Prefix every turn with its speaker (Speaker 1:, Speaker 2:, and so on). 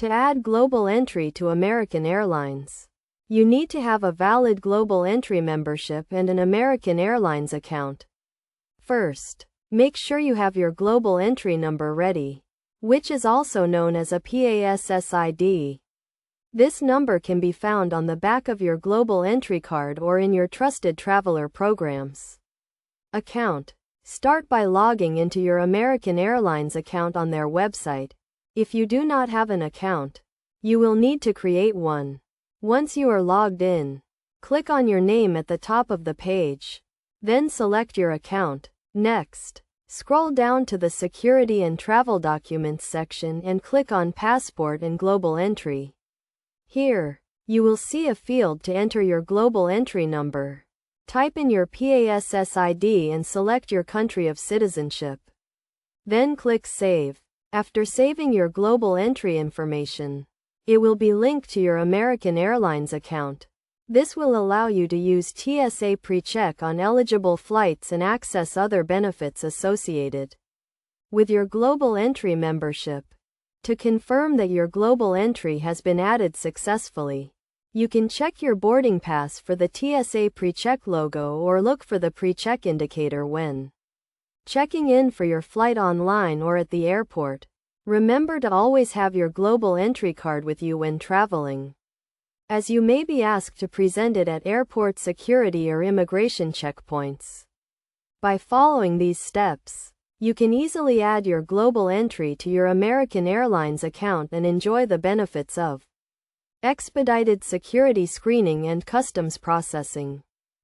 Speaker 1: To add global entry to American Airlines, you need to have a valid global entry membership and an American Airlines account. First, make sure you have your global entry number ready, which is also known as a PASS ID. This number can be found on the back of your global entry card or in your trusted traveler programs. Account. Start by logging into your American Airlines account on their website. If you do not have an account, you will need to create one. Once you are logged in, click on your name at the top of the page. Then select your account. Next, scroll down to the Security and Travel Documents section and click on Passport and Global Entry. Here, you will see a field to enter your global entry number. Type in your PASS ID and select your country of citizenship. Then click Save. After saving your global entry information, it will be linked to your American Airlines account. This will allow you to use TSA PreCheck on eligible flights and access other benefits associated with your global entry membership. To confirm that your global entry has been added successfully, you can check your boarding pass for the TSA PreCheck logo or look for the PreCheck indicator when checking in for your flight online or at the airport. Remember to always have your global entry card with you when traveling, as you may be asked to present it at airport security or immigration checkpoints. By following these steps, you can easily add your global entry to your American Airlines account and enjoy the benefits of expedited security screening and customs processing.